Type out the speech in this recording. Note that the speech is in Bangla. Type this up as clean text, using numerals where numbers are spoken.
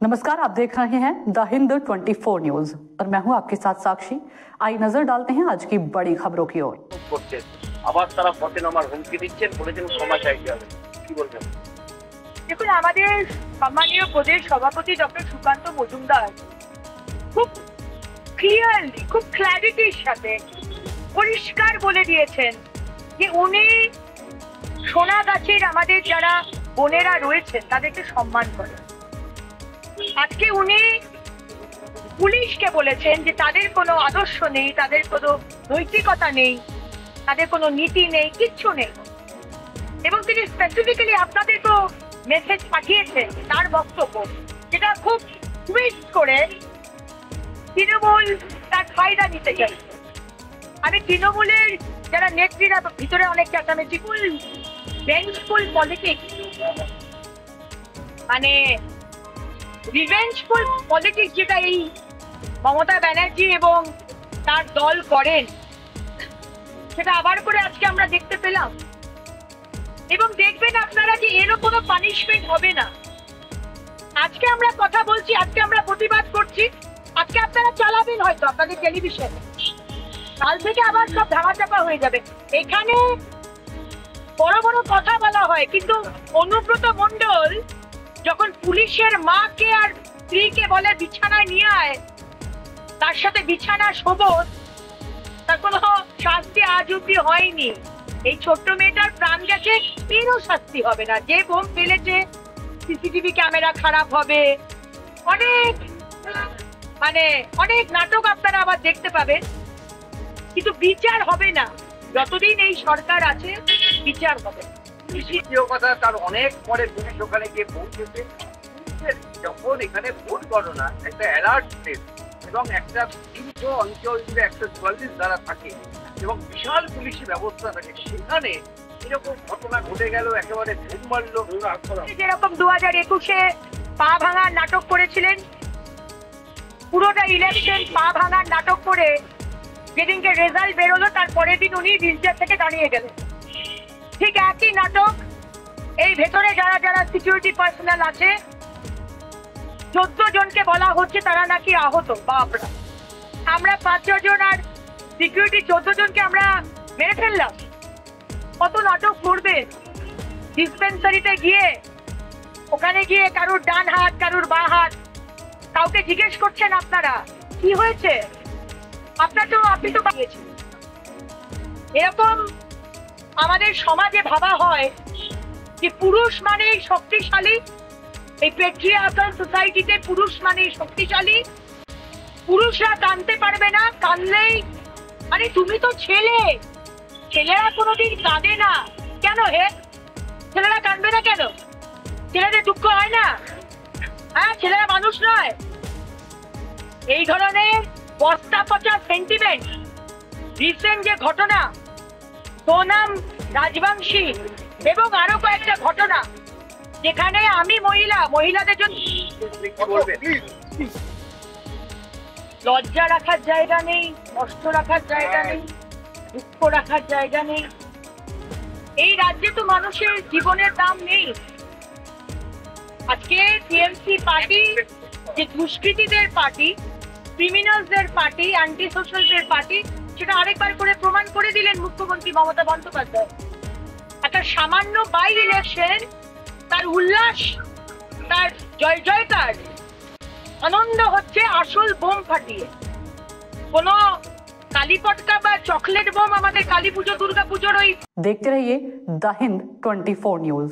नमस्कार, आप देख रहे हैं द हिंद 24 न्यूज और मैं हूं आपके साथ साक्षी। आइए नजर डालते हैं आज की बड़ी खबरों की ओर। আবার তারা পথে নামার হুমকি দিচ্ছেন, বলেছেন ক্ষমা চাইতে হবে, কি বলবেন? দেখুন, আমাদের সম্মানীয় প্রদেশ সভাপতি ডক্টর সুকান্ত মজুমদার খুব ক্লিয়ারলি, খুব ক্ল্যারিটির সাথে পরিষ্কার বলে দিয়েছেন যে উনি সোনাগাছির আমাদের যারা বোনেরা রয়েছেন তাদেরকে সম্মান করেন। আজকে উনি পুলিশকে বলেছেন যে তাদের কোনো আদর্শ নেই, তাদের কোনো নৈতিকতা নেই, তাদের কোনো নীতি নেই, কিচ্ছু নেই। এবং তিনি স্পেসিফিক্যালি আপনাদের তো মেসেজ পাঠিয়েছেন তার বক্তব্য, যেটা খুব টুইস্ট করে তৃণমূল তার ফায়দা নিতে চাইছে। আমি তৃণমূলের যারা নেত্রীরা ভিতরে অনেক চেঁচামেচি, ভেঞ্জফুল পলিটিক্স, মানে রিভেঞ্জফুল পলিটিক্স যেটা এই মমতা ব্যানার্জি এবং তার দল করেন, সেটা আবার করে আজকে আমরা দেখতে পেলাম। এবং দেখবেন আপনারা যে এরও কোনো পানিশমেন্ট হবে না। আজকে আমরা কথা বলছি, আজকে আমরা প্রতিবাদ করছি, আজকে আপনারা চালাবেন হয়তো আপনাদের টেলিভিশন, কাল থেকে আবার সব ধামাচাপা হয়ে যাবে। এখানে বড় বড় কথা বলা হয়, কিন্তু অনুব্রত মণ্ডল যখন পুলিশের মাকে আর স্ত্রীকে বলে বিছানায় নিয়ে আয়, তার সাথে বিছানা শোভন, তার কোনো শাস্তি আজ অব্দি হয়নি। এই ছোট্ট মেয়েটার প্রাণ গেছে, এরও শাস্তি হবে না। যে বোম ফেলেছে সিসিটিভি ক্যামেরা খারাপ হবে, অনেক নাটক আপনারা আবার দেখতে পাবেন, কিন্তু বিচার হবে না। যতদিন এই সরকার আছে বিচার হবে। কথা তার অনেক পরে পুলিশ ওখানে গিয়ে পৌঁছেছে। যখন এখানে ভোট গণনা একটা অ্যালার্ট প্লেস এবং একটা দীর্ঘ অঞ্চল জুড়ে 144 দ্বারা থাকে এবং বিশাল পুলিশি ব্যবস্থা থাকে, সেখানে এরকম ঘটনা ঘটে গেল, একেবারে ভুল মারল। যেরকম 2021-এ পা ভাঙার নাটক করেছিলেন, পুরোটা ইলেকশন পা ভাঙার নাটক করে যেদিনকে রেজাল্ট বেরোলো তার পরের দিন উনি রিজার্ভ থেকে দাঁড়িয়ে গেলেন। ঠিক একই নাটক এই ভেতরে যারা যারা সিকিউরিটি পার্সোনাল আছে, 14 জনকে বলা হচ্ছে তারা নাকি আহত। বাপরা, আমরা 5 জন আর সিকিউরিটি 14 জনকে আমরা মেরে ফেললাম। কত নাটক করবে? ডিসপেন্সারিতে গিয়ে, ওখানে গিয়ে কারুর ডান হাত কারুর বাঁ হাত, কাউকে জিজ্ঞেস করছেন আপনারা কি হয়েছে? আপনি তো পাঠিয়েছেন। এরকম আমাদের সমাজে ভাবা হয় যে পুরুষ মানেই শক্তিশালী। এই পেট্রিয়ার্কাল সোসাইটিতে পুরুষ মানেই শক্তিশালী, পুরুষরা কাঁদতে পারবে না, কাঁদলেই আরে তুমি তো ছেলে, ছেলেরা কোনোদিন কাঁদে না কেন? হে, ছেলেরা কাঁদবে না কেন? ছেলেদের দুঃখ হয় না? হ্যাঁ, ছেলেরা মানুষ নয়? এই ধরনের বস্তা পচা সেন্টিমেন্ট। রিসেন্ট যে ঘটনা, সোনাম রাজবংশী এবং আরো কয়েকটা ঘটনা, যেখানে আমি মহিলাদের জন্য লজ্জা রাখার জায়গা নেই, কষ্ট রাখার জায়গা নেই, দুঃখ রাখার জায়গা নেই। এই রাজ্যে তো মানুষের জীবনের দাম নেই। আজকে টিএমসি পার্টি যে দুষ্কৃতীদের পার্টি, ক্রিমিনালসদের পার্টি, অ্যান্টি সোশ্যালদের পার্টি, সেটা আরেকবার করে প্রমাণ করে দিলেন মুখ্যমন্ত্রী মমতা বন্দ্যোপাধ্যায়। একটা সামান্য বাই ইলেকশন, তার উল্লাস, তার জয় জয়কার, আনন্দ হচ্ছে আসল বোম ফাটিয়ে। কোন কালী পটকা বা চকলেট বোম আমাদের কালী পুজো দুর্গা পুজোর ওই। देखते रहिए द हिंद 24 न्यूज।